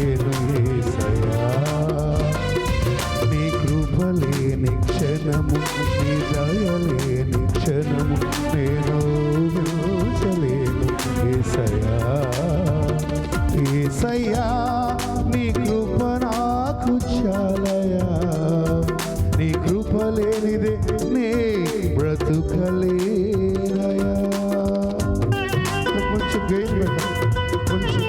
లేను యేసయ్యా, నీ కృప లేని క్షణము, నీ దయ లేని క్షణము నేను ఊహించలేను యేసయ్యా. యేసయ్యా నీ కృప నాకు చాలయా, నీ కృప లేనిదే నే బ్రతుకలేనయా. కొంచెం గెయిన్ పెట్టండి, కొంచెం.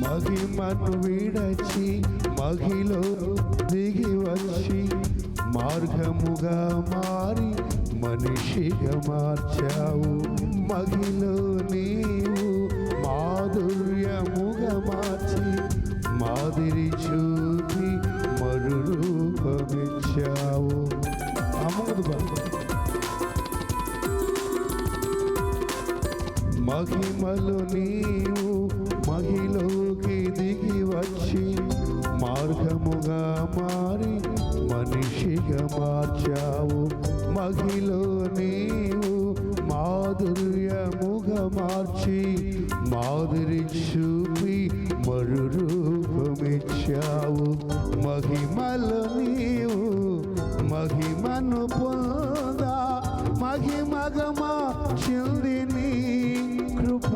మహిమను విడచి మహిలో దిగి వచ్చి మార్గముగా మారి మనిషిగా మార్చావు. మహిలో నీవు మాధుర్యముగా మార్చి మాదిరి చూపి మరురూపమిచ్చావు. మహిమలు నీవు మహిలోకి దిగి వచ్చి మార్గముగా మారి మనిషిగా మార్చావు. మహిలో నీవు మాధుర్యముగా మార్చి మాదిరి చూపి మరురూపమిచ్చావు. మహిమలో నీవు మహిమను పొందా మహిమగా మార్చింది నీ కృప.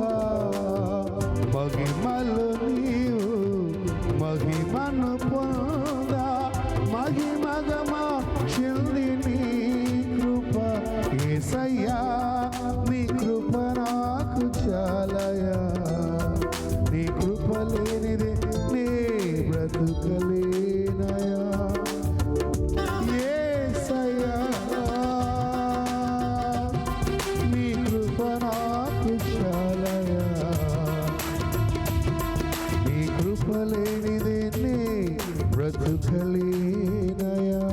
మహిమలో నీవు మహిమను పొందా మహిమగా మార్చింది నీ కృప. యేసయ్యా నీ కృప నాకు చాలయా, నీ కృప లేనిదే నే బ్రతుకలేనయా. యేసయ్యా నీ కృప నాకు చాలయా, నీ కృప లేనిదే నే బ్రతుకలేనయా.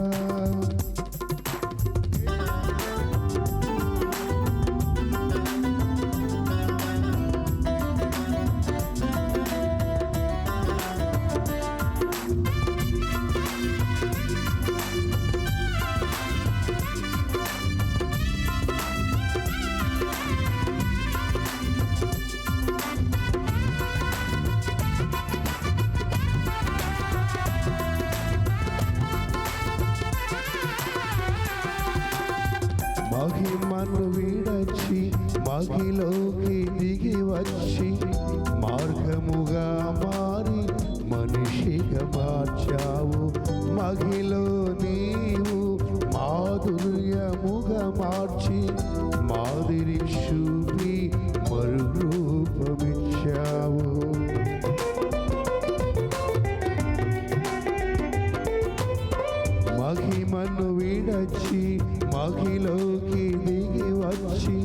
మహిమను విడచి మహిలోకి దిగి వచ్చి మార్గముగా మారి మనిషిగా మార్చావు. మహిలో నీవు మాధుర్యముగా మార్చి మాదిరి చూపి మరురూపమిచ్చావు. మహిమను విడచి మహిలోకి దిగి వచ్చి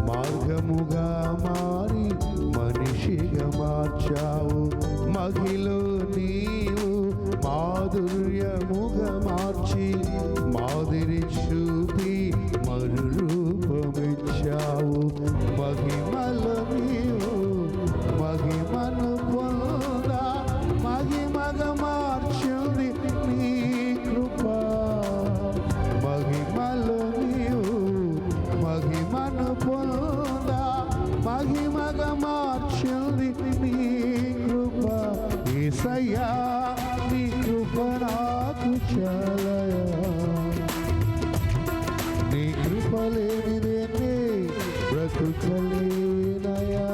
మార్గముగా మారి మనిషిగా మార్చావు. మహిలో నీవు మాధుర్యముగా మార్చి మాదిరి చూపి మరురూపమిచ్చావు. మహిమలో నీవు మహిమను పొందా మహిమగా మార్చింది నీ కృప. మహిమలో నీవు మహిమను పొందా మహిమగా మార్చింది నీ కృప. యేసయ్యా నీ కృప నాకు చాలయా, నీ కృప లేనిదే నే బ్రతుకలేనయా.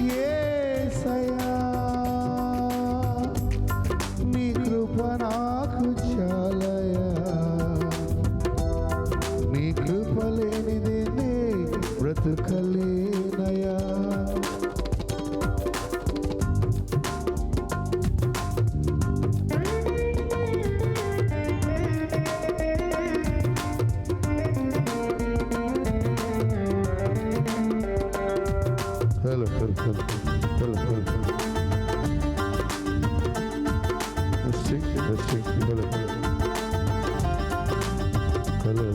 యేసయ్యా నీ కృప నాకు చాలయా, నీ కృప లేనిదే నే బ్రతుకలేనయా. Hello hello hello hello hello testing testing hello hello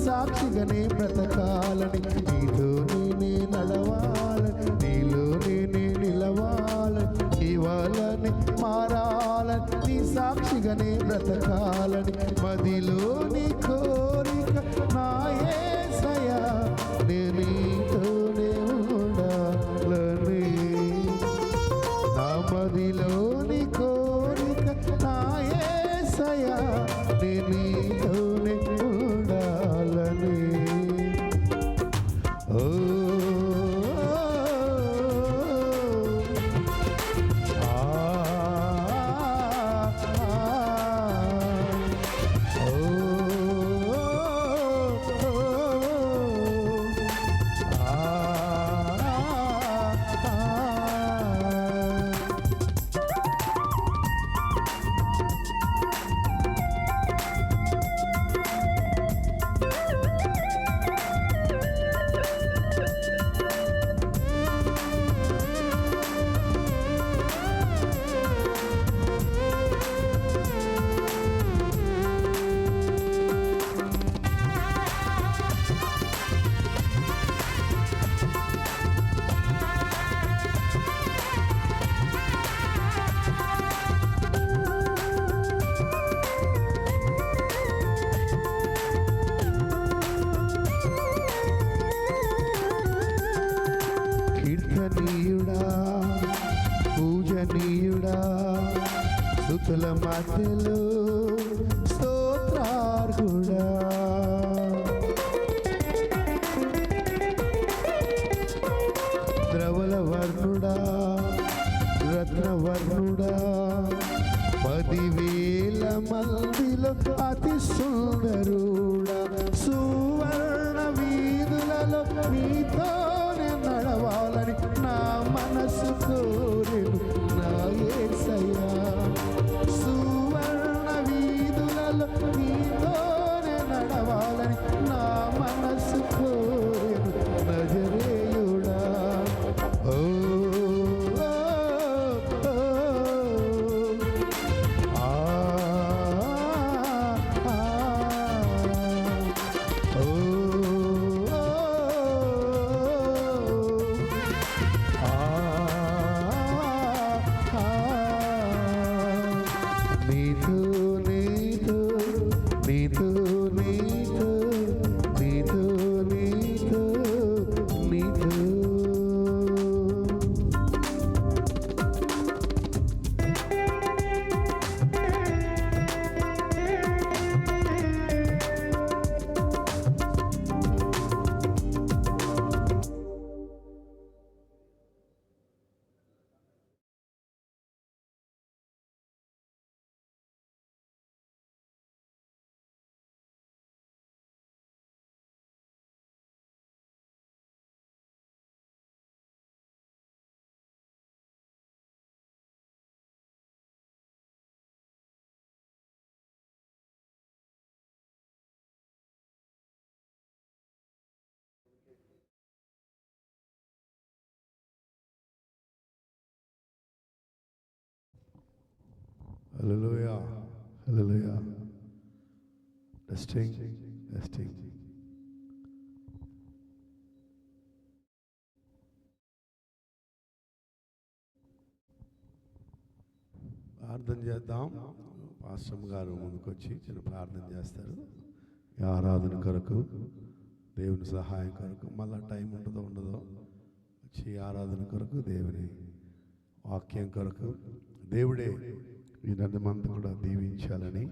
సాక్షిగానే బ్రతకాలని నీతో నేనే నడవాలని నీలో నేనే నిలవాలని ఇవాళని మారాలని నీ సాక్షిగానే బ్రతకాలని మదిలోని కోరిక నా యేసయ్యా నేను నీతోనే ఉండాలని నా మదిలోని కోరిక నా యేసయ్యా నేను నీతోనే ఉండాలని ఓ కీర్తనీయుడా పూజనీయుడా స్తుతుల మధ్యలో స్తోత్రార్హుడా ద్రవల వర్ణుడా రత్నవర్ణుడా 10,000 మందిలో అతి సుందరుడా సువర్ణ వీధులలో నీతోనే నడవాలని నా మనసు కోరెను నా యేసయ్యా సువర్ణ వీధులలో నీతోనే నడవాలని నా మనసు కోరెను నజరేయుడా ఓ హల్లెలూయా హల్లెలూయా టెస్టింగ్ టెస్టింగ్ ప్రార్థన చేద్దాం. పాస్టర్ గారు ముందుకు వచ్చి చిన్న ప్రార్థన చేస్తారు ఈ ఆరాధన కొరకు. దేవుని సహాయం కొరకు మళ్ళీ టైం ఉంటుందో ఉండదో వచ్చి ఆరాధన కొరకు, దేవుని వాక్యం కొరకు దేవుడే ఈ నదిమంతా కూడా దీవించాలని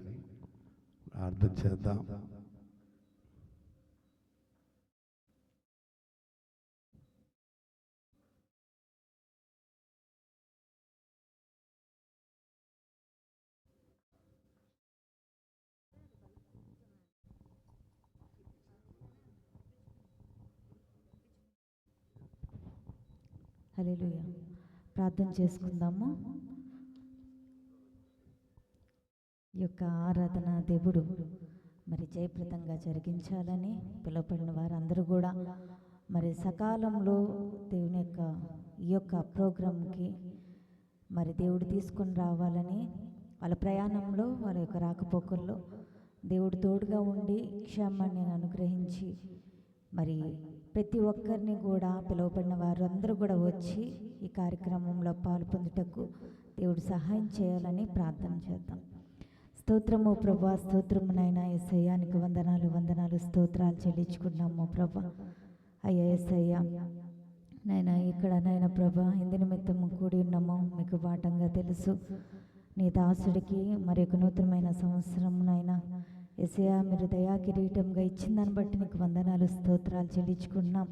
ప్రార్థన చేద్దాం. హల్లెలూయా. ప్రార్థన చేసుకుందాము. ఈ యొక్క ఆరాధన దేవుడు మరి జయప్రదంగా జరిగించాలని పిలువబడిన వారందరూ కూడా మరి సకాలంలో దేవుని యొక్క ఈ యొక్క ప్రోగ్రాంకి మరి దేవుడు తీసుకొని రావాలని, వాళ్ళ ప్రయాణంలో వాళ్ళ యొక్క రాకపోకల్లో దేవుడు తోడుగా ఉండి క్షేమాన్ని అనుగ్రహించి మరి ప్రతి ఒక్కరిని కూడా పిలువబడిన వారు అందరూ కూడా వచ్చి ఈ కార్యక్రమంలో పాల్పొందుటకు దేవుడు సహాయం చేయాలని ప్రార్థన చేద్దాం. స్తోత్రము ప్రభా, స్తోత్రము నాయనా యేసయ్యా, నీకు వందనాలు స్తోత్రాలు చెల్లించుకున్నాము ప్రభా. అయ్యా యేసయ్యా నాయనా, ఇక్కడ నాయన ప్రభా ఇందు నిమిత్తము కూడి ఉన్నాము మీకు బాటంగా తెలుసు. నీ దాసుడికి మరి ఒక నూతనమైన సంవత్సరం నాయన యేసయ్యా మీరు దయా కిరీటంగా ఇచ్చిన దాన్ని బట్టి నీకు వందనాలు స్తోత్రాలు చెల్లించుకున్నాం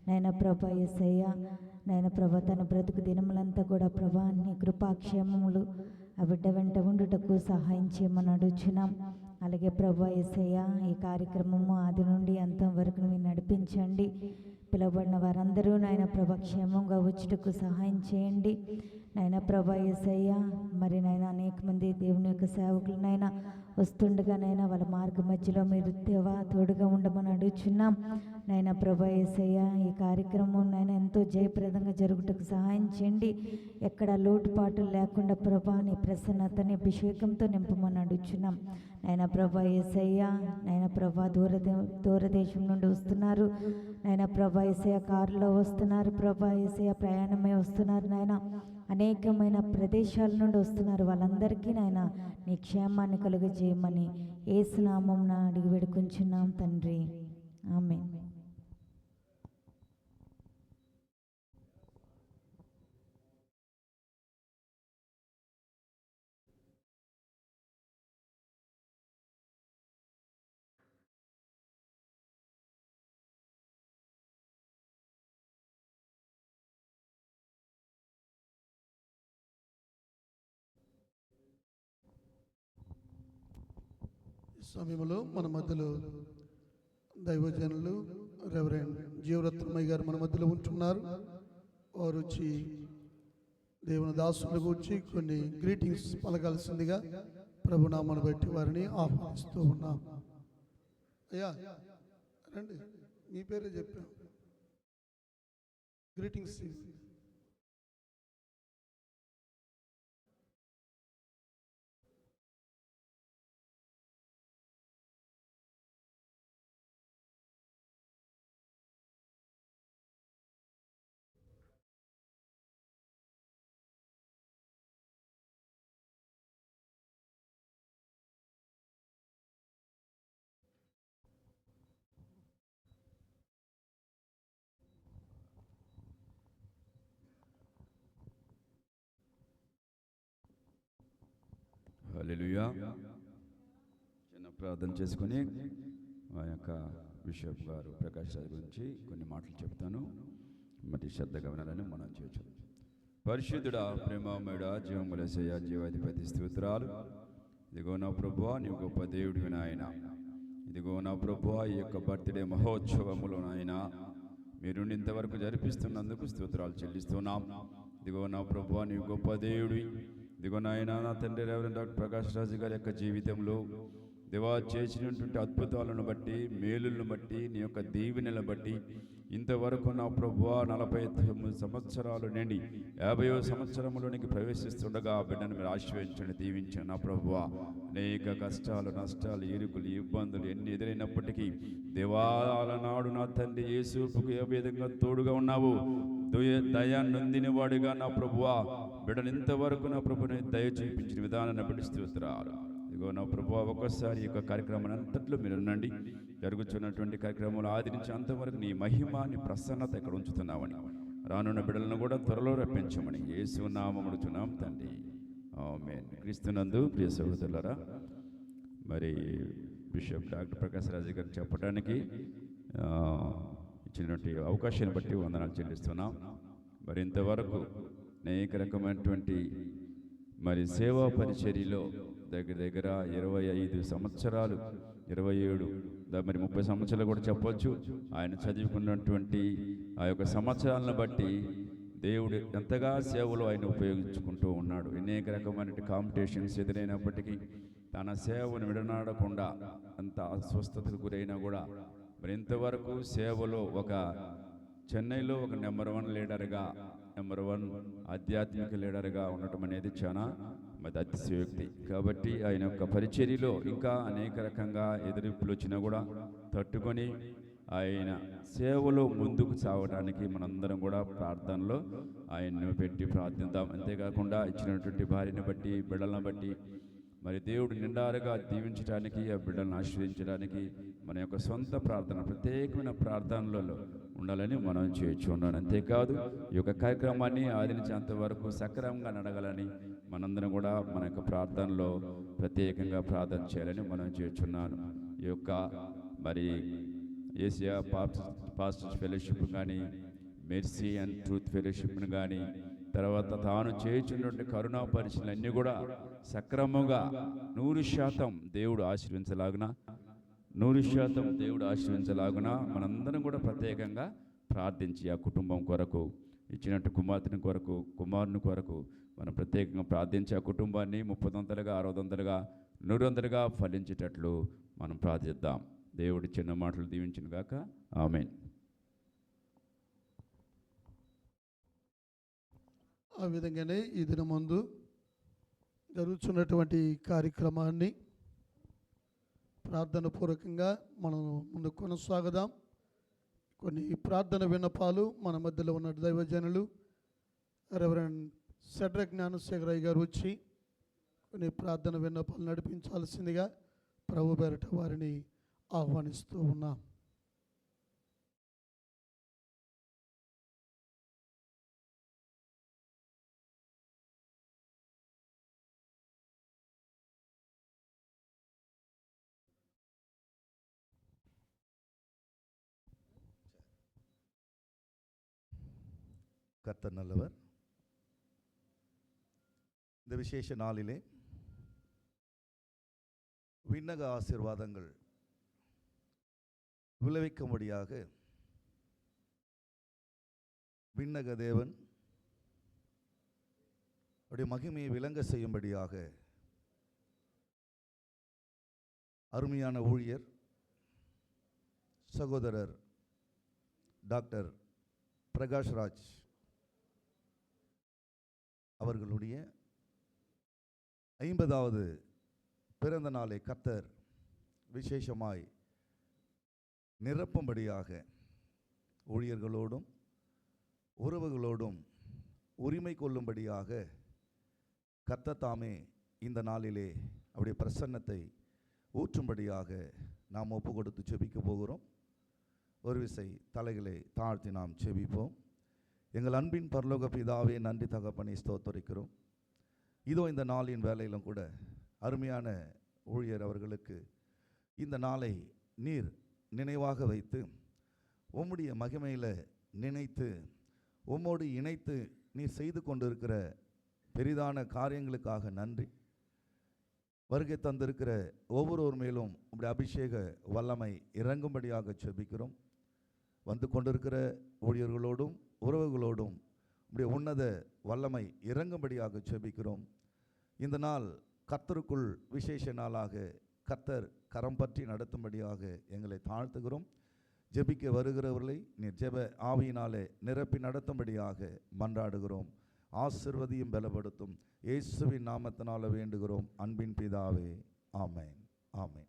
నాయన ప్రభా. యేసయ్యా నాయన ప్రభా తన బ్రతుకు దినములంతా కూడా ప్రభా నీ కృపాక్షేమములు ఆ బిడ్డ వెంట ఉండుటకు సహాయం చేయమని అడుగుచున్నాం. అలాగే ప్రభా యేసయ్యా ఈ కార్యక్రమము ఆది నుండి అంతం వరకు మీరు నడిపించండి. పిలువబడిన వారందరూ నాయన ప్రభా క్షేమంగా వచ్చుటకు సహాయం చేయండి నాయన ప్రభా. యేసయ్యా మరి నాయన అనేక మంది దేవుని యొక్క సేవకులు నాయన వస్తుండగా నైనా వాళ్ళ మార్గ మధ్యలో మీరు దేవా తోడుగా ఉండమని అడుగుచున్నాం నాయన ప్రభా. యేసయ్యా ఈ కార్యక్రమం నాయన ఎంతో జయప్రదంగా జరుగుటకు సహాయం చేయండి. ఎక్కడ లోటుపాట్లు లేకుండా ప్రభా నీ ప్రసన్నతని అభిషేకంతో నింపమని అడుగుచున్నాం నాయన ప్రభా. యేసయ్యా నాయన ప్రభా దూరదేశం నుండి వస్తున్నారు నాయన ప్రభా. యేసయ్యా కారులో వస్తున్నారు ప్రభా. యేసయ్యా ప్రయాణమై వస్తున్నారు నాయన. అనేకమైన ప్రదేశాల నుండి వస్తున్నారు. వాళ్ళందరికీ నాయన నీ క్షేమాన్ని కలుగజేయమని యేసు నామమున అడిగి వేడుకుంటున్నాం తండ్రి, ఆమేన్. సమయంలో మన మధ్యలో దైవజనులు రెవరెండ్ జీవరత్నమయ్య గారు మన మధ్యలో ఉంటున్నారు. వారు వచ్చి దేవుని దాసుల గురించి కొన్ని గ్రీటింగ్స్ పలకాల్సిందిగా ప్రభునామాను బట్టి వారిని ఆహ్వానిస్తూ ఉన్నాం. అయ్యా రండి, మీ పేరే చెప్పాం. గ్రీటింగ్స్ హల్లెలూయా. చిన్న ప్రార్థన చేసుకొని ఆ యొక్క బిషప్ గారు ప్రకాష్ రాజు గురించి కొన్ని మాటలు చెప్తాను, మరి శ్రద్ధగా వినాలని మనం చేయొచ్చు. పరిశుద్ధుడా, ప్రేమమయుడా, జీవముల యేసయ్యా, జీవాధిపతి స్తోత్రాలు. ఇదిగో నా ప్రభువా, నీ గొప్ప దేవుడివి నాయన. ఇదిగో నా ప్రభువా, ఈ యొక్క బర్త్డే మహోత్సవములో నాయన మీరు ఇంతవరకు జరిపిస్తున్నందుకు స్తోత్రాలు చెల్లిస్తున్నాం. ఇదిగో నా ప్రభువా, నీ గొప్ప దేవుడి. ఇదిగో నాయన నా తండ్రి రెవరెండ్ డాక్టర్ ప్రకాష్ రాజు గారి యొక్క జీవితంలో దేవా చేసినటువంటి అద్భుతాలను బట్టి, మేలులను బట్టి, నీ యొక్క దీవెనలను బట్టి ఇంతవరకు నా ప్రభువా 49 సంవత్సరాలు నుండి 50వ సంవత్సరంలోనికి ప్రవేశిస్తుండగా బిడ్డను మీరు ఆశీర్వదించండి, దీవించండి నా ప్రభువా. అనేక కష్టాలు, నష్టాలు, ఇరుకులు, ఇబ్బందులు ఎన్ని ఎదురైనప్పటికీ దేవాల నాడు నా తండ్రి యేసుకు ఏ విధంగా తోడుగా ఉన్నావు, దయ నొందిన వాడిగా నా ప్రభువా బిడ్డను ఇంతవరకు నా ప్రభుని దయ చూపించిన విధానాన్ని బట్టి స్తోత్రాలు. ఇదిగో నా ప్రభు ఒక్కసారి ఈ యొక్క కార్యక్రమాన్ని అంతట్లో మీరు ఉండండి. జరుగుతున్నటువంటి కార్యక్రమాలు ఆది నుంచి అంతవరకు నీ మహిమ నీ ప్రసన్నత ఇక్కడ ఉంచుతున్నామని, రానున్న బిడ్డలను కూడా త్వరలో రప్పించమని యేసు నామమున అడుగుతున్నాం తండ్రి, ఆమేన్. క్రీస్తునందు ప్రియ సహోదరులారా, మరి బిషప్ డాక్టర్ ప్రకాష్ రాజు గారు చెప్పడానికి ఇచ్చినటువంటి అవకాశాన్ని బట్టి వందనాలు చెల్లిస్తున్నాం. మరి ఇంతవరకు అనేక రకమైనటువంటి మరి సేవా పరిచర్యలో దగ్గర దగ్గర 25 సంవత్సరాలు, 27 మరి 30 సంవత్సరాలు కూడా చెప్పొచ్చు. ఆయన చదువుకున్నటువంటి ఆ యొక్క సంవత్సరాలను బట్టి దేవుడు ఎంతగా సేవలో ఆయన ఉపయోగించుకుంటూ ఉన్నాడు. అనేక రకమైన కాంపిటీషన్స్ ఎదురైనప్పటికీ తన సేవను విడనాడకుండా అంత అస్వస్థతకు గురైనా కూడా మరి ఇంతవరకు సేవలో ఒక చెన్నైలో ఒక నెంబర్ 1 లీడర్గా, నెంబర్ 1 ఆధ్యాత్మిక లీడర్గా ఉండటం అనేది చాలా మరి అతిశయోక్తి. కాబట్టి ఆయన యొక్క పరిచర్యలో ఇంకా అనేక రకంగా ఎదురింపులు వచ్చినా కూడా తట్టుకొని ఆయన సేవలో ముందుకు సాగడానికి మనందరం కూడా ప్రార్థనలో ఆయన్ను పెట్టి ప్రార్థిద్దాం. అంతేకాకుండా ఇచ్చినటువంటి భార్యను బట్టి, బిడ్డలను బట్టి మరి దేవుడు నిండారుగా దీవించడానికి, ఆ బిడ్డలను ఆశీర్వదించడానికి మన యొక్క సొంత ప్రార్థన, ప్రత్యేకమైన ప్రార్థనలలో ఉండాలని మనం చేయించున్నాను. అంతేకాదు ఈ యొక్క కార్యక్రమాన్ని ఆది నుంచి అంతవరకు సక్రమంగా నడగాలని మనందరం కూడా మన యొక్క ప్రార్థనలో ప్రత్యేకంగా ప్రార్థన చేయాలని మనం చేయించున్నాను. ఈ యొక్క మరి ఏసియా పాస్టర్స్ ఫెలోషిప్ కానీ, మెర్సీ అండ్ ట్రూత్ ఫెలోషిప్ను కానీ, తర్వాత తాను చేయించినటువంటి కరుణా పరిచయలన్నీ కూడా సక్రమంగా 100% దేవుడు ఆశీర్వించలాగున, 100% దేవుడు ఆశీర్వించలాగున మనందరం కూడా ప్రత్యేకంగా ప్రార్థించి ఆ కుటుంబం కొరకు, ఇచ్చినట్టు కుమార్తెని కొరకు, కుమారుని కొరకు మనం ప్రత్యేకంగా ప్రార్థించి ఆ కుటుంబాన్ని 30 60 100 ఫలించేటట్లు మనం ప్రార్థిద్దాం. దేవుడి చిన్న మాటలు దీవించును గాక. ఆమేన్. ఆ విధంగానే ఈ దినం ముందు జరుగుతున్నటువంటి కార్యక్రమాన్ని ప్రార్థన పూర్వకంగా మనం ముందు కొనసాగుదాం. కొన్ని ప్రార్థన విన్నపాలు మన మధ్యలో ఉన్న దైవజనులు రెవరెండ్ సెడ్రక్ జ్ఞానశేఖరయ్య గారు వచ్చి కొన్ని ప్రార్థన విన్నపాలు నడిపించాల్సిందిగా ప్రభు పేరట వారిని ఆహ్వానిస్తూ ఉన్నాం. கர்த்தர் நல்லவர். இந்த விசேஷ நாளிலே விண்ணக ஆசீர்வாதங்கள் விளைவிக்கும்படியாக விண்ணக தேவன் அவருடைய மகிமையை விளங்க செய்யும்படியாக அருமையான ஊழியர் சகோதரர் டாக்டர் பிரகாஷ் ராஜ் அவர்களுடைய 50வது பிறந்த நாளை கர்த்தர் விசேஷமாய் நிரப்பும்படியாக ஊழியர்களோடும் உறவுகளோடும் உரிமை கொள்ளும்படியாக கர்த்தர் தாமே இந்த நாளிலே அவருடைய பிரசன்னத்தை ஊற்றும்படியாக நாம் ஒப்பு கொடுத்து செபிக்க போகிறோம். ஒரு விசை தலைகளை தாழ்த்தி நாம் செபிப்போம். எங்கள் அன்பின் பரலோக பிதாவே, நன்றி தகப்பனை ஸ்தோத்தரிக்கிறோம். இதோ இந்த நாளின் வேலையிலும் கூட அருமையான ஊழியர் அவர்களுக்கு இந்த நாளை நீர் நினைவாக வைத்து உம்முடைய மகிமையில் நினைத்து உம்மோடு இணைத்து நீர் செய்து கொண்டிருக்கிற பெரிதான காரியங்களுக்காக நன்றி. வருகை தந்திருக்கிற ஒவ்வொருவர் மேலும் உம்முடைய அபிஷேக வல்லமை இறங்கும்படியாக செபிக்கிறோம். வந்து கொண்டிருக்கிற ஊழியர்களோடும் உறவுகளோடும் உம்முடைய உன்னத வல்லமை இறங்கும்படியாக செபிக்கிறோம். இந்த நாள் கர்த்தருக்குள் விசேஷ நாளாக கர்த்தர் கரம் பற்றி நடத்தும்படியாக எங்களை தாழ்த்துகிறோம். ஜெபிக்க வருகிறவர்களை நீர் ஜெப ஆவியினாலே நிரப்பி நடத்தும்படியாக மன்றாடுகிறோம். ஆசீர்வதியும் பலப்படுத்தும் இயேசுவின் நாமத்தினால வேண்டுகிறோம் அன்பின் பிதாவே, ஆமென், ஆமென்.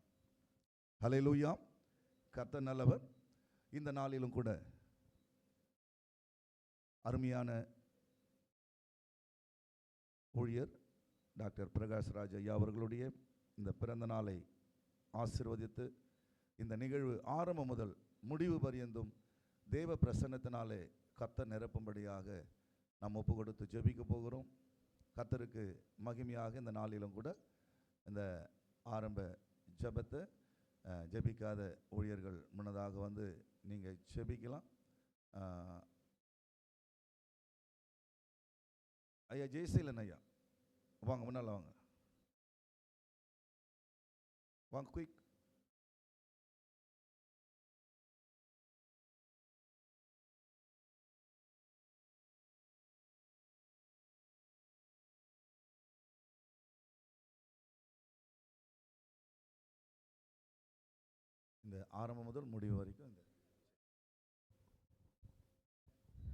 ஹல்லேலூயா. கர்த்தர் நல்லவர். இந்த நாளிலும் கூட அருமையான ஊழியர் டாக்டர் பிரகாஷ் ராஜ் ஐயா அவர்களுடைய இந்த பிறந்த நாளை ஆசீர்வதித்து இந்த நிகழ்வு ஆரம்பம் முதல் முடிவு பரியந்தும் தேவ பிரசன்னத்தினாலே கர்த்தர் நிரப்பும்படியாக நாம் ஒப்பு கொடுத்து ஜெபிக்க போகிறோம். கர்த்தருக்கு மகிமையாக இந்த நாளிலும் கூட இந்த ஆரம்ப ஜெபத்தை ஜெபிக்காத ஊழியர்கள் முன்னதாக வந்து நீங்கள் ஜெபிக்கலாம். ஐயா ஜெயசீலன் ஐயா வாங்க, முன்னால் வாங்க, வாங்க குயிக். இந்த ஆரம்பம் முதல் முடிவு வரைக்கும் இந்த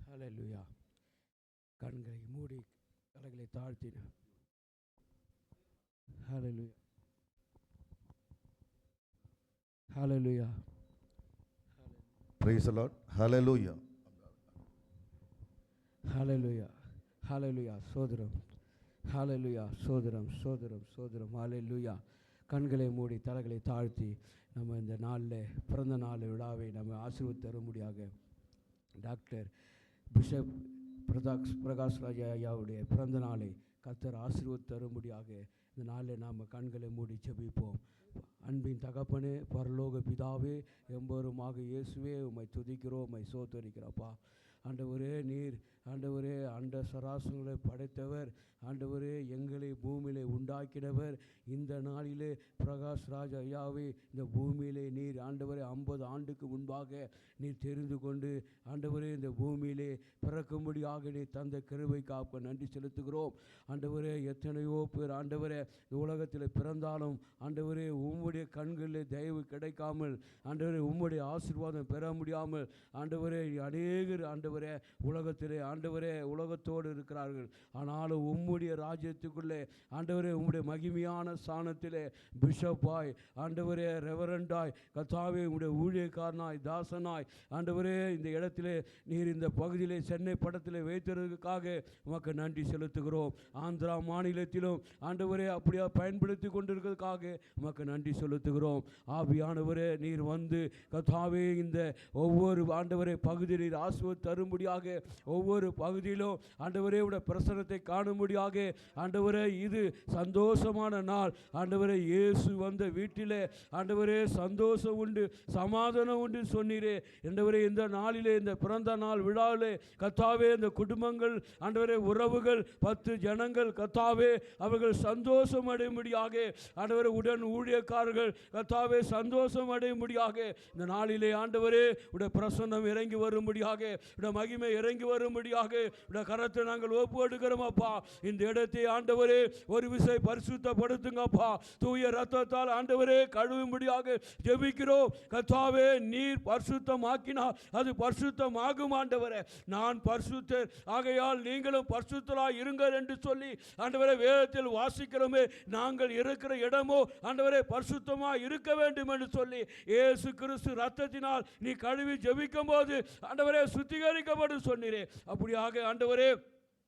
ஹல்லேலூயா. கண்களை மூடி தலைகளை தாழ்த்தின. ஹல்லேலூயா, ஹல்லேலூயா, பிரைஸ் தி லார்ட். ஹல்லேலூயா, ஹல்லேலூயா, ஹல்லேலூயா. சோதரம், ஹல்லேலூயா, சோதரம், சோதரம், சோதரம். ஹல்லேலூயா. கண்களை மூடி தலைகளை தாழ்த்தி நம்ம இந்த நாளில் பிறந்த நாள் விழாவை நம்ம ஆசீர்வதித்து தரும்படியாக டாக்டர் பிஷப் பிரகாஷ் ராஜா ஐயாவுடைய பிறந்த நாளை கர்த்தர் ஆசீர்வதித்து தரும்படியாக இந்த நாளில் நாம் கண்களை மூடி ஜெபிப்போம். அன்பின் தகப்பனே, பரலோக பிதாவே, எம்பெருமாக இயேசுவே, உம்மை துதிக்கிறோம், உம்மை சோத்தரிக்கிறப்பா. ஆண்டவரே, நீர் ஆண்டவரே அண்ட சராசரங்களை படைத்தவர், ஆண்டவரே எங்களை பூமியிலே உண்டாக்கினவர். இந்த நாளிலே பிரகாஷ் ராஜ் ஐயாவே இந்த பூமியிலே நீர் ஆண்டவரே 50 ஆண்டுக்கு முன்பாக நீர் தெரிந்து கொண்டு ஆண்டவரே இந்த பூமியிலே பிறக்கும்படியாக நீர் தந்த கிருபை காப்ப நன்றி செலுத்துகிறோம். ஆண்டவரே, எத்தனையோ பேர் ஆண்டவரே இந்த உலகத்தில் பிறந்தாலும் ஆண்டவரே உம்முடைய கண்களில் தயவு கிடைக்காமல் ஆண்டவரே உம்முடைய ஆசீர்வாதம் பெற முடியாமல் ஆண்டவரே அநேகர் ஆண்டவரே உலகத்திலே ஆண்டவரே உலகத்தோடு இருக்கிறார்கள். ஆனாலும் உம்முடைய ராஜ்யத்துக்குள்ளே ஆண்டவரே உம்முடைய மகிமையான ஸ்தானத்திலே பிஷப்பாய் ஆண்டவரே ரெவரண்டாய் கர்த்தாவே உம்முடைய ஊழியக்காரனாய் தாசனாய் ஆண்டவரே இந்த இடத்திலே நீர் இந்த பகுதியிலே சென்னை படத்திலே வைத்ததற்காக உமக்கு நன்றி செலுத்துகிறோம். ஆந்திரா மாநிலத்திலும் ஆண்டவரே அப்படியா பயன்படுத்தி கொண்டிருக்கிறதுக்காக உமக்கு நன்றி செலுத்துகிறோம். ஆவியானவரே, நீர் வந்து கர்த்தாவே இந்த ஒவ்வொரு ஆண்டவரே பகுதியில் நீர் ஆசீர்வாதம் தரும்படியாக ஒவ்வொரு பகுதியிலும் ஆண்டவரே உடைய பிரசன்னத்தை காணும்படியாக ஆண்டவரே இது சந்தோஷமான நாள். ஆண்டவரே, இயேசு வந்த வீட்டிலே ஆண்டவரே சந்தோஷம் உண்டு, சமாதானம் உண்டு சொன்னீரே. ஆண்டவரே, இந்த நாளிலே இந்த பிறந்த நாள் விழாவிலே கர்த்தாவே இந்த குடும்பங்கள் ஆண்டவரே உறவுகள் 10 ஜனங்கள் கர்த்தாவே அவர்கள் சந்தோஷம் அடையும்படியாக ஆண்டவரே உடன் ஊழியக்காரர்கள் கர்த்தாவே சந்தோஷம் அடையும்படியாக இந்த நாளிலே ஆண்டவரே உடைய பிரசன்னம் இறங்கி வரும்படியாக உடைய மகிமை இறங்கி வரும்படியாக உடைய கரத்தை நாங்கள் ஒப்பு எடுக்கிறோம் அப்பா. இந்த இடத்தை ஆண்டவரே ஒரு விசை பரிசுத்தப்படுத்துங்கப்பா. தூய ரத்தத்தால் ஆண்டவரே கழுவும்படியாக ஜெபிக்கிறோம். கர்த்தாவே, நீர் பரிசுத்தமாக்கினால் அது பரிசுத்தமாகும் ஆண்டவரே. நான் பரிசுத்தர் ஆகையால் நீங்களும் பரிசுத்தராய் இருங்கள் என்று சொல்லி ஆண்டவரே வேதத்தில் வாசிக்கிறோமே. நாங்கள் இருக்கிற இடமோ ஆண்டவரே பரிசுத்தமாய் இருக்க வேண்டும் என்று சொல்லி இயேசு கிறிஸ்து ரத்தத்தினால் நீ கழுவி ஜெபிக்கும் போது ஆண்டவரே சுத்திகரிக்கப்படும் சொன்னீரே. அப்படியாக ஆண்டவரே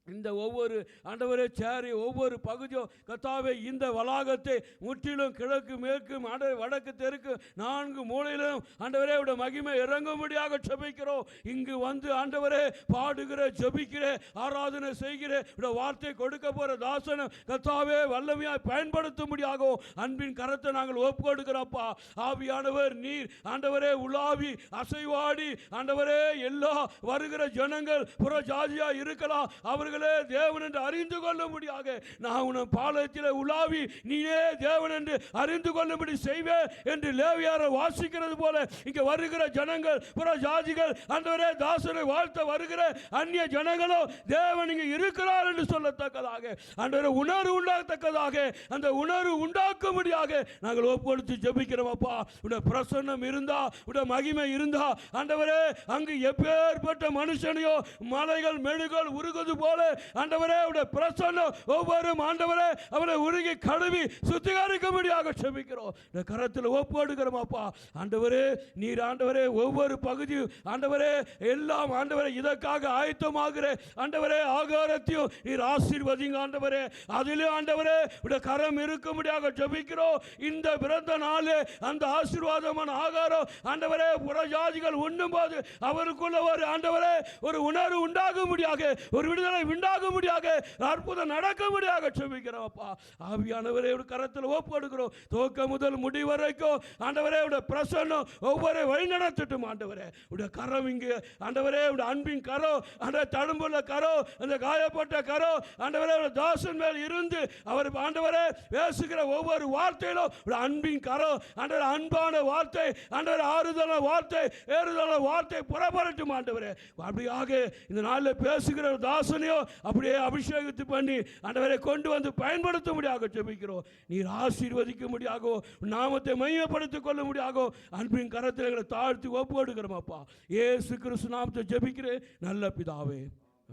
இந்த ஒவ்வொரு ஆண்டவரே சேரி ஒவ்வொரு பகுதியும் கர்த்தாவே இந்த வளாகத்தை முற்றிலும் கிழக்கு மேற்கு வடக்கு தெற்கு 4 மூலையிலும் ஆண்டவரே உடைய மகிமை இறங்கும்படியாக ஜெபிக்கிறோம். இங்கு வந்து ஆண்டவரே பாடுகிற ஜெபிக்கிற ஆராதனை செய்கிற உடைய வார்த்தை கொடுக்க போற தாசனம் கர்த்தாவே வல்லமையாய் பயன்படுத்தும்படியாக அன்பின் கரத்தை நாங்கள் ஒப்பு கொடுக்கிறோம்ப்பா. ஆவியானவர் நீர் ஆண்டவரே உலாவி அசைவாடி ஆண்டவரே எல்லா வருகிற ஜனங்கள் புற ஜாதியா இருக்கலாம் அவர்கள் தேவன் என்று அறிந்து கொள்ளும்படியாக நான் உன் பாலத்தில் உலாவி நீயே தேவன் என்று அறிந்து கொள்ளும்படி செய்வேன் என்று லேவியர் வாசிக்கிறது போல இங்கே வருகிற ஜனங்கள் புற ஜாதிகள் ஆண்டவரே தாசனை வாழ்த்த வருகிற அந்நிய ஜனங்களோ தேவன் இங்கே இருக்கிறார் என்று சொல்லத்தக்கதாக ஆண்டவரே உணர்வு உண்டாகத்தக்கதாக அந்த உணர்வு உண்டாக்கும்படியாக நாங்கள் ஒப்புக்கொடுத்து ஜெபிக்கிறோம் அப்பா. உடைய பிரசன்னம் இருந்தா உடைய மகிமை இருந்தா ஆண்டவரே அங்கு எப்பேற்பட்ட மனுஷனையோ மலைகள் மெழுகள் உருகுவது போல நாளே ஆண்டவரே உடைய பிரசன்னம் ஒவ்வொரு ஆண்டவரே அவரை உருகி கழுவி சுத்திகரிக்கும்படியாக செபிக்கிறோம். இந்த கரத்தில் ஒப்புடுகிறோம் அப்பா. ஆண்டவரே நீர் ஆண்டவரே ஒவ்வொரு பகுதியும் ஆண்டவரே எல்லாம் ஆண்டவரே இதற்காக ஆயத்தமாகிற ஆண்டவரே ஆகாரத்தையும் நீர் ஆசீர்வதிங்க ஆண்டவரே. அதிலே ஆண்டவரே உடைய கரம் இருக்கும்படியாக ஜெபிக்கிறோம். இந்த பிறந்த நாளே அந்த ஆசீர்வாதமான ஆகாரம் ஆண்டவரே புறஜாதிகள் உண்ணும்போது அவருக்குள்ள ஒரு ஆண்டவரே ஒரு உணர்வு உண்டாகும்படியாக, ஒரு விடுதலை உண்டாகும்படியாக, அற்புதம் நடக்கும்படியாக ஜெபிக்கிறோம் அப்பா. ஆவியானவரே ஒரு கரத்தில் ஒப்பு கொடுக்கிறோம். துவக்க முதல் முடி வரைக்கும் ஆண்டவரே உடைய பிரசன்னம் ஒவ்வொரு வழி நடத்தட்டும் ஆண்டவரே. உடைய கரம் இங்கு ஆண்டவரே உடைய அன்பின் கரம், அந்த தழும்புள்ள கரம், அந்த காயப்பட்ட கரம் ஆண்டவரே தாசன் மேல் இருந்து அவர் ஆண்டவரே பேசுகிற ஒவ்வொரு வார்த்தையிலும் உடைய அன்பின் கரம் ஆண்டவரே, அன்பான வார்த்தை ஆண்டவரே, ஆறுதலான வார்த்தை, ஏறுதலான வார்த்தை புறப்படட்டும் ஆண்டவரே. அப்படியாக இந்த நாளில் பேசுகிற தாசனையோ அப்படியே அபிஷேகத்து பண்ணி ஆண்டவரை கொண்டு வந்து பயன்படுத்த முடியாக ஜெபிக்கிறோம். நீர் ஆசீர்வதிக்க முடியாகோ, நாமத்தை மையப்படுத்திக் கொள்ள முடியாகோ அன்பின் கரத்தில் எங்களை தாழ்த்தி ஒப்பு கொடுக்கிறோம் அப்பா. இயேசு கிறிஸ்து நாமத்தை ஜெபிக்கிறேன் நல்ல பிதாவே.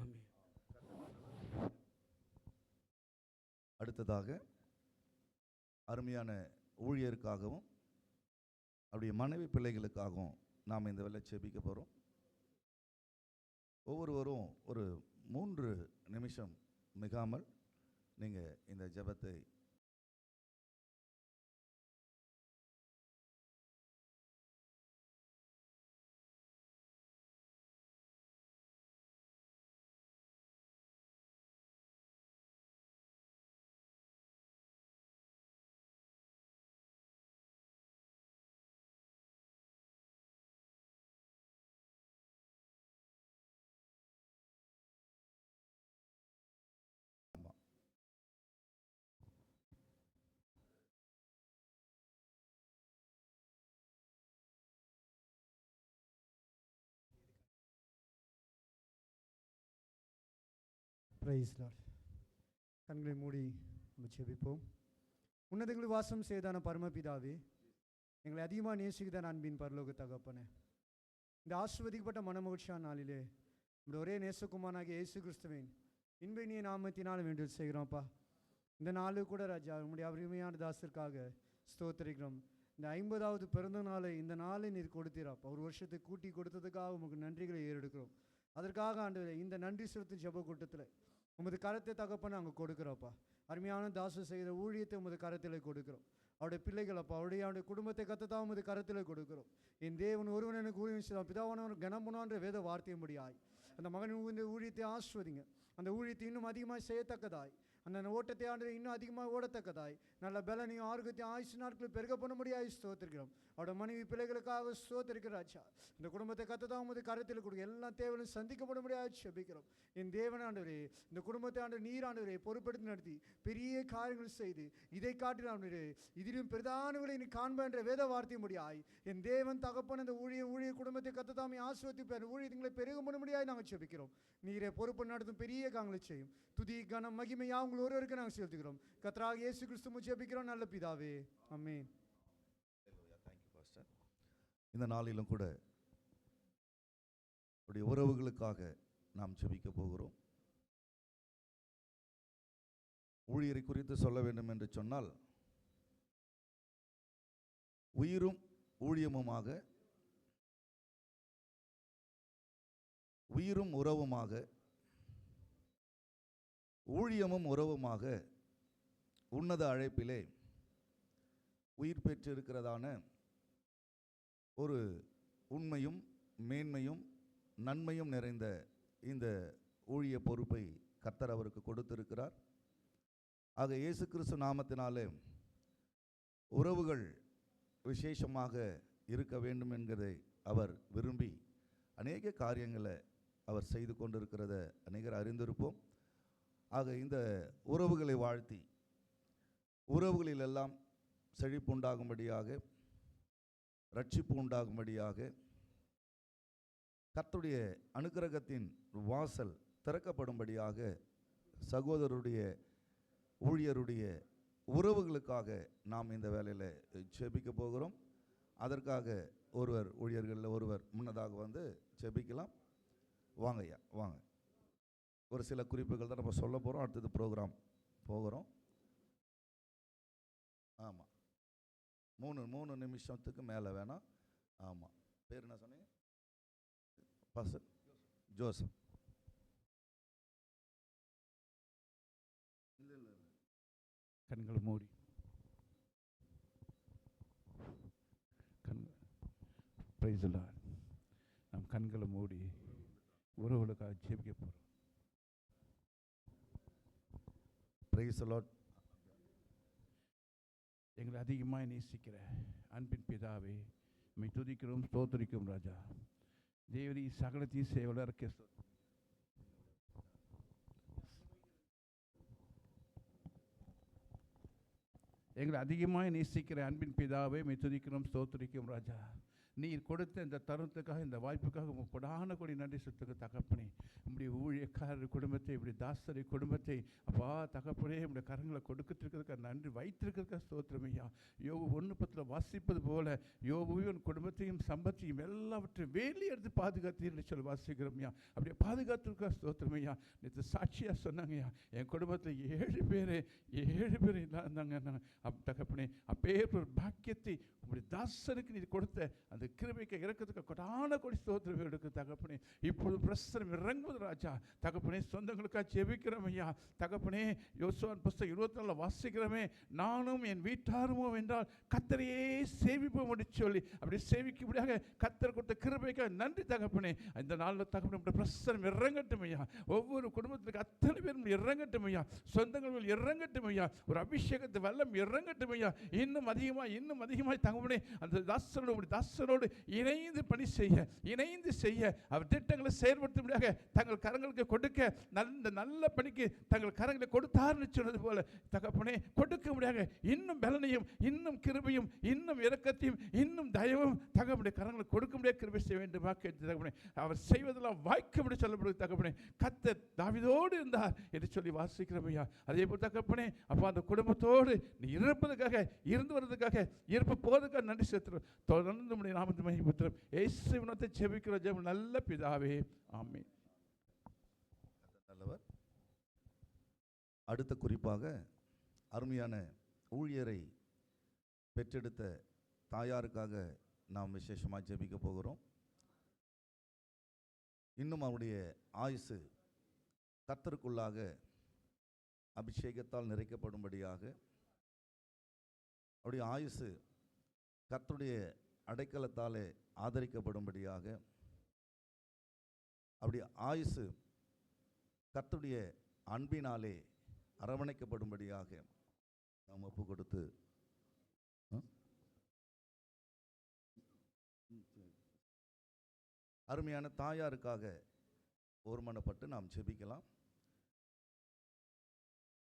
ஆமென். அடுத்ததாக அருமையான ஊழியருக்காகவும் அவருடைய மனைவி பிள்ளைகளுக்காகவும் நாம் இந்த வேளை ஜெபிக்க போகிறோம். ஒவ்வொருவரும் ஒரு 3 நிமிஷம் மிகாமல் நீங்கள் இந்த ஜெபத்தை பிரைஸ் லார்ட். கண்களை மூடி நம்ம ஜெபிப்போம். உன்னதங்களில் வாசம் செய்தான பரமபிதாவே, எங்களை அதிகமாக நேசிக்குதான் அன்பின் பரலோக தகப்பனே, இந்த ஆசீர்வதிக்கப்பட்ட மனமகிழ்ச்சியான நாளிலே இந்த ஒரே நேசகுமாரனாகிய இயேசு கிறிஸ்துவின் இன்பினிய நாமத்தினால் வேண்டுதல் செய்கிறோம்ப்பா. இந்த நாளு கூட ராஜா உம்முடைய அருமையான தாசருக்காக ஸ்தோத்திரிக்கிறோம். இந்த 50வது பிறந்த நாளை இந்த நாளை நீர் கொடுத்தீராப்பா. ஒரு வருஷத்தை கூட்டி கொடுத்ததுக்காக உங்களுக்கு நன்றிகளை ஏறெடுக்கிறோம். அதற்காக ஆண்டவரே இந்த நன்றி செலுத்தும் ஜெப கூட்டத்தில் உமது கரத்தை தகப்பன நாங்கள் கொடுக்குறோப்பா. அருமையான தாசு செய்கிற ஊழியத்தை உமது கரத்தில் கொடுக்குறோம். அவருடைய பிள்ளைகள் அப்பா, அவருடைய குடும்பத்தை கத்தத்தான் உமது கரத்தில் கொடுக்குறோம். என் தேவன் ஒருவன் எனக்கு ஊழியம் செய்தான், பிதாவானவன் கனமுனான்ற வேத வார்த்தையை முடியாய் அந்த மகன் இந்த ஊழியத்தை ஆஸ்வதிங்க. அந்த ஊழியத்தை இன்னும் அதிகமாக செய்யத்தக்கதாய், அந்த ஓட்டத்தை ஆண்டு இன்னும் அதிகமாக ஓடத்தக்கதாய், நல்ல பலனையும் ஆரோக்கியத்தையும் ஆயுசு நாட்களில் பெருக பண்ண முடியாது ஸ்தோத்திருக்கிறோம். அவரோட மனைவி பிள்ளைகளுக்காக ஸ்தோத்திருக்கிறாச்சா. இந்த குடும்பத்தை கத்ததான் உமது கரத்தில் கொடுக்க எல்லா தேவையும் சந்திக்கப்பட முடியாது செபிக்கிறோம். என் தேவன் ஆண்டவரே, இந்த குடும்பத்தை ஆண்டு நீர் ஆண்டவரே பொறுப்பெடுத்து நடத்தி பெரிய காரியங்கள் செய்து இதை காட்டில் ஆண்டவரே இதிலும் பிரதானங்களை நீ காண்பன்ற வேத வார்த்தை முடியாய். என் தேவன் தகப்பன் இந்த ஊழிய குடும்பத்தை கத்ததாமே ஆசிர்வதிப்பார். ஊழியங்களை பெருக பண்ண முடியாது நாங்கள் செபிக்கிறோம். நீரே பொறுப்பு நடத்தும் பெரிய காரியங்களை செய்யும். துதி கனம் மகிமையா உங்கள் ஒருவருக்கு நாங்கள் செலுத்துகிறோம். கர்த்தராகிய இயேசு கிறிஸ்து ஜெபிக்கிறோம் நல்ல பிதாவே. ஆமென். இந்த நாளிலும் கூட உடைய உறவுகளுக்காக நாம் ஜெபிக்க போகிறோம். ஊழியரை குறித்து சொல்ல வேண்டும் என்று சொன்னால், உயிரும் ஊழியமுமாக, உயிரும் உறவுமாக, ஊழியமும் உறவுமாக உன்னத அழைப்பிலே உயிர் பெற்றிருக்கிறதான ஒரு உண்மையும் மேன்மையும் நன்மையும் நிறைந்த இந்த ஊழிய பொறுப்பை கர்த்தர் அவருக்கு கொடுத்திருக்கிறார். ஆக இயேசு கிறிஸ்து நாமத்தினாலே உறவுகள் விசேஷமாக இருக்க வேண்டும் என்கிறதை அவர் விரும்பி அநேக காரியங்களை அவர் செய்து கொண்டிருக்கிறத அநேகர் அறிந்திருப்போம். ஆக இந்த உறவுகளை வாழ்த்தி உறவுகளிலெல்லாம் செழிப்பு உண்டாகும்படியாக, ரட்சிப்பு உண்டாகும்படியாக, கர்த்தருடைய அனுக்கிரகத்தின் வாசல் திறக்கப்படும்படியாக சகோதரருடைய ஊழியருடைய உறவுகளுக்காக நாம் இந்த வேலையில் ஜெபிக்க போகிறோம். அதற்காக ஒருவர் ஊழியர்களில் ஒருவர் முன்னதாக வந்து ஜெபிக்கலாம். வாங்கய்யா வாங்க. ஒரு சில குறிப்புகள் தான் நம்ம சொல்ல போகிறோம். அடுத்தது ப்ரோக்ராம் போகிறோம். ஆமாம், 3 நிமிஷத்துக்கு மேலே வேணாம். ஆமாம், பேர் என்ன சொன்னீங்க? Pastor Joseph. இல்லை கண்களை மூடி பிரைஸ் தி லார்ட். நாம் கண்களை மூடி உறவுகளுக்காக ஜெபிக்க போகிறோம். Praise the Lord. எங்களை அதிகமாக நேசிக்கிற அன்பின் பிதாவே, உம்மை துதிக்கிறோம், ஸ்தோத்திரிக்கிறோம் ராஜா. தேவரி சகலத்தையும் செய்வதற்கு எங்களை அதிகமாக நேசிக்கிற அன்பின் பிதாவே, உம்மை துதிக்கிறோம், ஸ்தோத்திரிக்கிறோம் ராஜா. நீர் கொடுத்த இந்த தருணத்துக்காக, இந்த வாய்ப்புக்காக உங்கள் கொடான கொடி நன்றி செலுத்துக்கு தகப்பனே. உங்களுடைய ஊழியக்காரர் குடும்பத்தை, இப்படி தாசரை குடும்பத்தை அப்பா தகப்பனே உங்களுடைய கரங்களை கொடுக்கறதுக்கு நன்றி, வைத்திருக்கிறதுக்காக ஸ்தோத்திரமையா. யோபு 1:10 வாசிப்பது போல யோபுவின் குடும்பத்தையும் சம்பத்தையும் எல்லாவற்றையும் வேலி எடுத்து பாதுகாத்தீர்னு சொல்லி வாசிக்கிறோம்யா. அப்படியே பாதுகாத்துருக்கா ஸ்தோத்திரமையா. நேற்று சாட்சியாக சொன்னாங்கய்யா, என் குடும்பத்தில் 7 பேர் இல்லாந்தாங்க தகப்பனே. அப்பே ஒரு பாக்கியத்தை உங்களுடைய தாசனுக்கு நீர் கொடுத்த அந்த கிருபைக்கு இறக்கிறதுக்கு கொடான கொடி ஸ்தோத்திரம் எடுக்கு தகப்பனே. இப்போது பிரசனம் இறங்குவது ராஜா தகப்பனே. சொந்தங்களுக்காக ஜெபிக்கிறோம் ஐயா தகப்பனே. யோசுவாவின் புஸ்தகம் 24 வாசிக்கிறோமே, நானும் என் வீட்டாருமோ என்றால் கர்த்தரையே சேவிப்போம் என்று சொல்லி அப்படி சேவிக்கும்படியாக கர்த்தர் கொடுத்த கிருபைக்காக நன்றி தகப்பனே. இந்த நாளில் தகப்பனே பிரசனம் இறங்கட்டும் ஐயா. ஒவ்வொரு குடும்பத்திற்கு அத்தனை பேரும் இறங்கட்டும் ஐயா. சொந்தங்கள் இறங்கட்டும் ஐயா. ஒரு அபிஷேகத்தை வெள்ளம் இறங்கட்டும் ஐயா. இன்னும் அதிகமாக தகப்பனே அந்த தாசரோடு இணைந்து பணி செய்ய அவர் திட்டங்களை செயல்படுத்தும்படியாக தங்கள் கரங்களுக்கு கொடுக்க நல்ல பணிக்கு தங்கள் கரங்களை கொடுத்தார்னு சொன்னது போல தகப்பனே கொடுக்க முடியாத இன்னும் பலனையும், இன்னும் கிருபையும், இன்னும் இரக்கத்தையும், இன்னும் தயவும் தகப்பனே கரங்களுக்கு கொடுக்க முடியாத கிருபை செய்ய வேண்டுமா கேட்டு தகப்பனே. அவர் செய்வதெல்லாம் வாய்க்கும்படி சொல்லப்படுது தகப்பனே. கர்த்தர் தாவீதோடு இருந்தார் என்று சொல்லி வாசிக்கிறோம் ஐயா. அதே போல் தகப்பனே அப்போ அந்த குடும்பத்தோடு நீ இருந்து வருவதற்காக இருப்ப போவதற்காக நன்றி செலுத்துகிறோம். தொடர்ந்து நம்முடைய நாமத்தை மகிமைப்படுத்துகிறோம். இயேசுவின் நாமத்தில் ஜெபிக்கிற ஜெபம் நல்ல பிதாவே, ஆமென். நல்லவர். அடுத்த குறிப்பாக அருமையான ஊழியரை பெற்றெடுத்த தாயாருக்காக நாம் விசேஷமாக ஜெபிக்க போகிறோம். இன்னும் அவருடைய ஆயுசு கர்த்தருக்குள்ளாக அபிஷேகத்தால் நிறைக்கப்படும்படியாக, அவருடைய ஆயுசு கர்த்தருடைய அடைக்கலத்தாலே ஆதரிக்கப்படும்படியாக, அப்படி ஆயுசு கர்த்தருடைய அன்பினாலே அரவணைக்கப்படும்படியாக நாம் ஒப்பு கொடுத்து அருமையான தாயாருக்காக ஒருமனப்பட்டு நாம் ஜெபிக்கலாம்.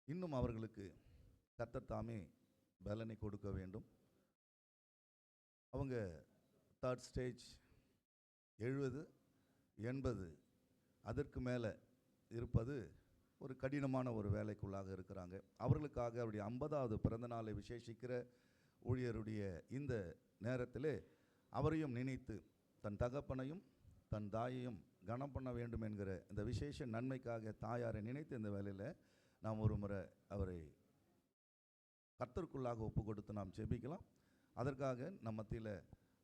இன்னும் அவர்களுக்கு கர்த்தர் தாமே பலனை கொடுக்க வேண்டும். அவங்க 3rd ஸ்டேஜ் 70, 80 அதற்கு மேலே இருப்பது ஒரு கடினமான ஒரு வேலைக்குள்ளாக இருக்கிறாங்க. அவர்களுக்காக அவருடைய 50வது பிறந்த நாளை விசேஷிக்கிற ஊழியருடைய இந்த நேரத்திலே அவரையும் நினைத்து தன் தகப்பனையும் தன் தாயையும் கனம் பண்ண வேண்டும் என்கிற இந்த விசேஷ நன்மைக்காக தாயாரை நினைத்து இந்த வேலையில் நாம் ஒரு முறை அவரை கர்த்தருக்குள்ளாக ஒப்பு கொடுத்து நாம் ஜெபிக்கலாம். அதற்காக நம் மத்தியில்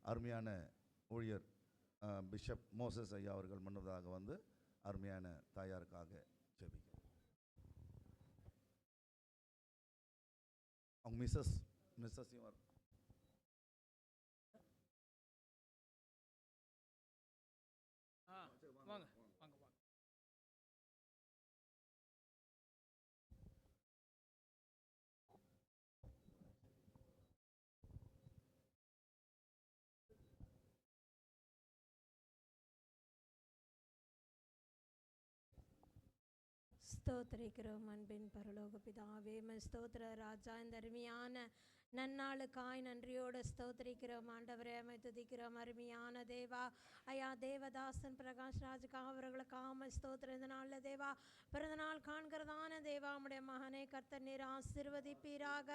அருமையான ஊழியர் பிஷப் மோசஸ் ஐயா அவர்கள் முன்னதாக வந்து அருமையான தாயாருக்காக ஜெபிக்கலாம். அவங்க மிஸ்ஸஸையும் வர வாங்க. ஸ்தோத்திரிக்கிறோம் அன்பின் பரலோக பிதாவே. ஸ்தோத்திர ராஜா, இந்த அருமையான நன்னாளுக்காய் நன்றியோடு ஸ்தோத்திரிக்கிறோம் ஆண்டவரே. துதிக்கிறோம் அருமையான தேவா. ஐயா தேவதாசன் பிரகாஷ் ராஜுக்காக அவர்களுக்காக ஸ்தோத்திரம். இந்த நாளில் தேவா பிறந்த நாள் காண்கிறதான தேவா உடைய மகனை கர்த்தர் நீர் ஆசீர்வதிப்பீராக.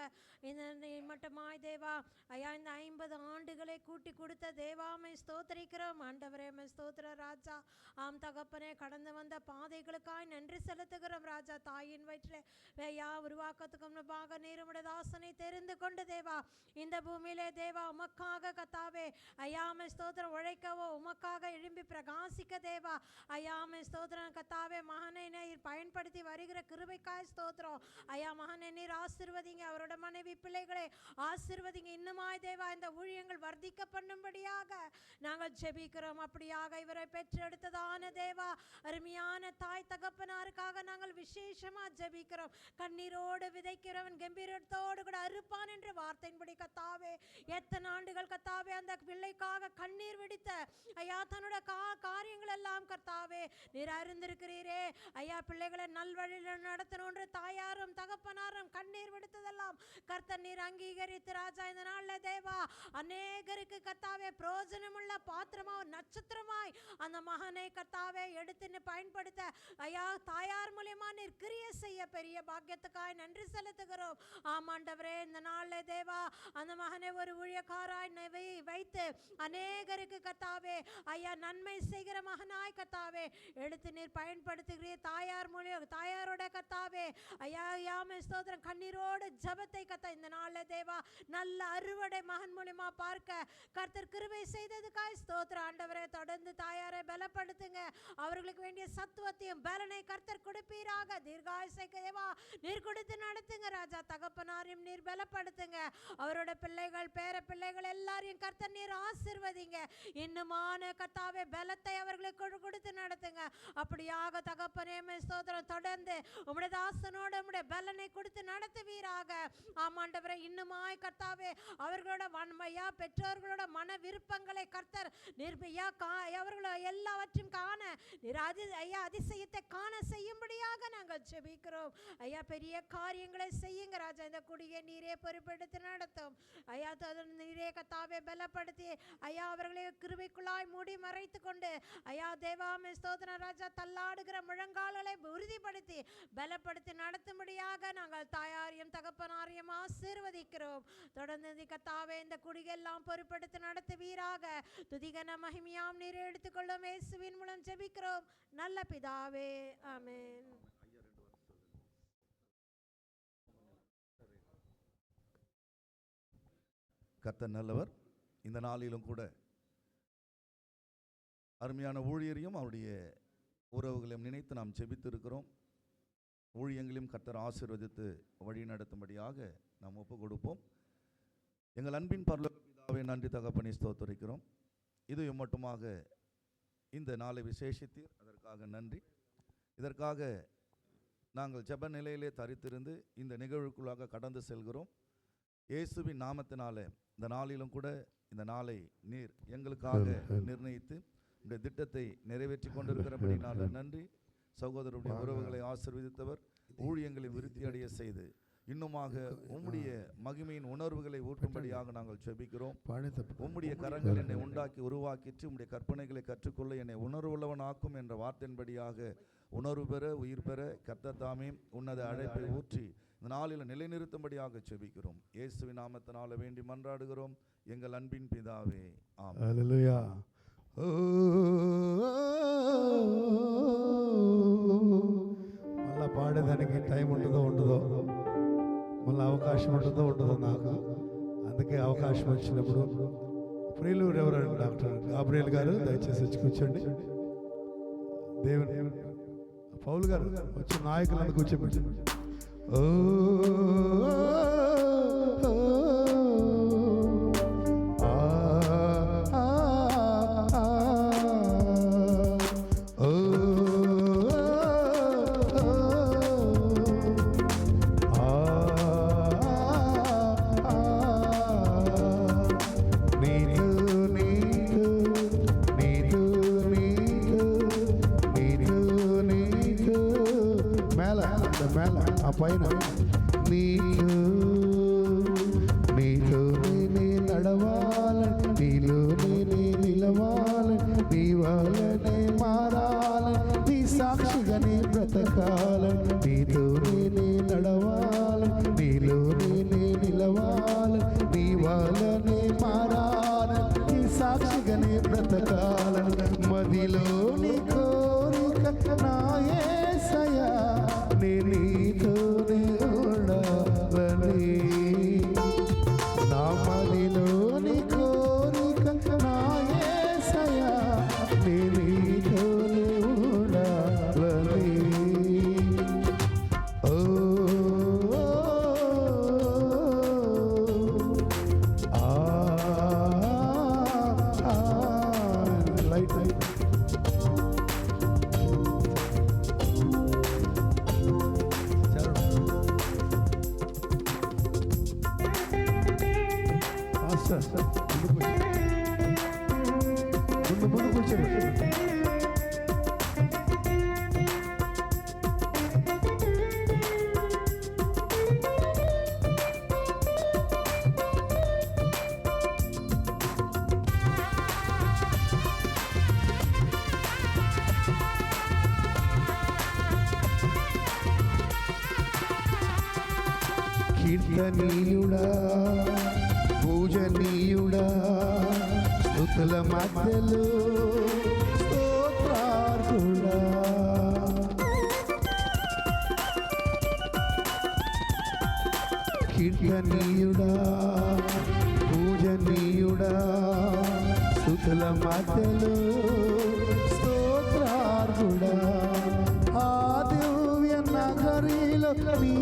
இந்த மட்டுமாய் தேவா ஐயா இந்த 50 ஆண்டுகளை கூட்டி கொடுத்த தேவாமை ஸ்தோத்திரிக்கிறோம் ஆண்டவரே. ஸ்தோத்திர ராஜா. ஆம் தகப்பனே, கடந்து வந்த பாதைகளுக்காய் நன்றி செலுத்துகிறோம் ராஜா. தாயின் வயிற்றிலே ஐயா உருவாக்கத்துக்கு முன்பாக நீர் உம்முடைய தாசனை தெரிந்து கொண்டு தேவா, இந்த பூமியிலே தேவா உமக்காக கத்தாவே ஐயாமை ஸ்தோத்திரம் உழைக்கவோ உமக்காக எழும்பி பிரகாசிக்க தேவா ஐயாமை ஸ்தோத்திரம் கத்தாவே. மகனை நீர் பயன்படுத்தி வருகிற கிருபைக்காய் ஸ்தோத்திரம் ஐயா. மகனை நீர் ஆசீர்வதிங்க, அவரோட மனைவி பிள்ளைகளை ஆசீர்வதிங்க. இன்னுமாய் தேவா இந்த ஊழியங்கள் வர்த்திக்க பண்ணும்படியாக நாங்கள் ஜெபிக்கிறோம். அப்படியாக இவரை பெற்றெடுத்ததான தேவா அருமையான தாய் தகப்பனாருக்காக நாங்கள் விசேஷமா ஜெபிக்கிறோம். கண்ணீரோடு விதைக்கிறவன் கம்பீரத்தோடு கூட அறுப்பான் என்ற வார்த்தையின்படி கத்தாவே, எத்தனை ஆண்டுகள் கத்தாவே அந்த பிள்ளைக்காக கண்ணீர் விடித்த ஐயா தன்னோட காரியங்கள் எல்லாம் கர்த்தாவே நீர் அறிந்திருக்கிறீரே ஐயா. பிள்ளைகளை நல்வழியில் நடத்தணுன்ற தாயாரும் தகப்பனாரும் கண்ணீர் விடுத்ததெல்லாம் கர்த்தர் நீர் அங்கீகரித்து ராஜா இந்த நாளில் தேவா அநேகருக்கு கர்த்தாவே பிரயோஜனமுள்ள பாத்திரமாய் நட்சத்திரமாய் அந்த மகனை கர்த்தாவே எடுத்து பயன்படுத்த ஐயா தாயார் மூலியமா நீர் கிரியை செய்ய பெரிய பாக்கியத்துக்காய் நன்றி செலுத்துகிறோம். ஆமாண்டவரே, இந்த நாளில் தேவா அந்த மகனை ஒரு ஊழியக்காராய் வைத்து அநேகருக்கு கர்த்தாவே ஐயா நன்மை செய்கிற மகனாய் கர்த்தாவே எடுத்து நீர் பயன்படுத்துகிறீர். தாயார் மூலியம் தாயாரோட கர்த்தாவே ஐயா யாமை ஸ்தோத்திரம் கண்ணீரோடு ஜபத்தை கத்த இந்த நாளில் தேவா நல்ல அறுவடை மகன் மூலியமா பார்க்க கர்த்தர் கிருபை செய்ததுக்காய் ஸ்தோத்திரம் ஆண்டவரே. தொடர்ந்து தாயாரை பலப்படுத்துங்க, அவர்களுக்கு வேண்டிய சத்துவத்தையும் பலனை கர்த்தர் கொடுப்பீராக. தீர்காயுசை தேவா நீர் கொடுத்து நடத்துங்க ராஜா. தகப்பனாரையும் நீர் பலப்படுத்துங்க, அவரோட பிள்ளைகள் பேர பிள்ளைகள் எல்லாரையும் கர்த்தர் நீர் ஆசீர்வதிங்க. இன்னுமான கர்த்தாவே பலத்தை அவர்களுக்கு கொடுத்து நடத்துங்க. அப்படியாக தகப்பனே ஸ்தோத்திரம் தொடர்ந்து உம்முடைய தாசனோட உம்முடைய பலனை கொடுத்து நடத்துவீராக. ஆமாண்டவரே, இன்னுமாய் கர்த்தாவே அவர்களோட வன்மையா பெற்றோர்களோட மன விருப்பங்களை கர்த்தர் நிர்பையா அவர்களோட எல்லாவற்றையும் காண நீர் ஐயா அதிசயத்தை காண செய்யும்படியாக நாங்கள் ஜெபிக்கிறோம் ஐயா. பெரிய காரியங்களை செய்யுங்க ராஜா. இந்த குடியை நீரே பொறுப்பெடுத்து நடத்தும் ஐயா. நீரே கர்த்தாவே பலப்படுத்தி ஐயா அவர்களை கிருபைக்குள்ளாய் மூடி மறைத்து கொண்டு ஐயா தேவாமே ஸ்தோத்திரம் ராஜா தள்ளாடுகிற முழங்கால்களை உறுதிப்படுத்தி பலப்படுத்தி நடத்தும்படியாக நாங்கள் தாயாரையும் தகப்பனாரையும் ஆசீர்வதிக்கிறோம். தொடர்ந்து கர்த்தாவே இந்த குடியெல்லாம் பொறுப்பெடுத்து நடத்துவீராக. துதிகன மகிமையாம் நீரை எடுத்துக்கொள்ளும் இயேசுவின் மூலம் ஜெபிக்கிறோம் நல்ல பிதாவே, ஆமென். கர்த்தர் நல்லவர். இந்த நாளிலும் கூட அருமையான ஊழியரையும் அவருடைய உறவுகளையும் நினைத்து நாம் ஜெபித்திருக்கிறோம். ஊழியங்களையும் கர்த்தர் ஆசீர்வதித்து வழி நடத்தும்படியாக நாம் ஒப்பு கொடுப்போம். எங்கள் அன்பின் பரலோக பிதாவே, நன்றி தகப்பனே, ஸ்தோத்திரிக்கிறோம். இது மட்டுமாக இந்த நாளை விசேஷித்தீர், அதற்காக நன்றி. இதற்காக நாங்கள் ஜெப நிலையிலே தரித்திருந்து இந்த நிகழ்வுக்குள்ளாக கடந்து செல்கிறோம். இயேசுவின் நாமத்தினாலே இந்த நாளிலும் கூட இந்த நாளை நீர் எங்களுக்காக நிர்ணயித்து இந்த திட்டத்தை நிறைவேற்றி கொண்டிருக்கிறபடினால நன்றி. சகோதரருடைய உறவுகளை ஆசீர்வதித்தவர், ஊழியங்களை விருத்தி அடைய செய்து இன்னுமாக உம்முடைய மகிமையின் உணர்வுகளை ஊட்டும்படியாக நாங்கள் ஜெபிக்கிறோம். உம்முடைய கரங்கள் என்னை உண்டாக்கி உருவாக்கிட்டு உம்முடைய கற்பனைகளை கற்றுக்கொள்ள என்னை உணர்வுள்ளவன் ஆக்கும் என்ற வார்த்தையின்படியாக உணர்வு பெற உயிர் பெற கர்த்தர் தாமே உன்னத அழைப்பை ஊற்றி இந்த நாளில் நிலைநிறுத்தும்படியாக ஜெபிக்கிறோம். இயேசுவின் நாமத்தினால வேண்டி மன்றாடுகிறோம் எங்கள் அன்பின் பிதாவே, ஆமென். ஹல்லேலூயா. మళ్ళా పాడేదానికి టైం ఉండదో మళ్ళీ అవకాశం ఉంటుందో నాకు. అందుకే అవకాశం వచ్చినప్పుడు ప్రియులు రెవరెండ్ డాక్టర్ గాబ్రియల్ గారు దయచేసి వచ్చి కూర్చోండి. దేవుని పౌలు గారు వచ్చి నాయకులను కూర్చోబెట్టండి. ఓ పైన నీలో నేనే నడవాలని, నీలో నేనే నిలవాలని, నీ వలనే మారాలని, నీ సాక్షిగానే బ్రతకాలని, నీతో నేనే నడవాలని, నీలో నేనే నిలవాలని, నీ వలనే మారాలని, నీ సాక్షిగానే బ్రతకాలని, మదిలో నీకు నా యేసయ్యా నే నీతోనే ఉండాలని నా మదిలోని కోరిక నా యేసయ్యా నే నీతోనే ఉండాలని ఓ లైట్ ముందు కూర్చోండి. కీర్తనీయుడా పూజనీయుడా స్తుతుల మధ్యలో స్తోత్రార్హుడా కీర్తనీయుడా పూజనీయుడా స్తుతుల మధ్యలో స్తోత్రార్హుడా ఆ దివ్య నగరిలో నీ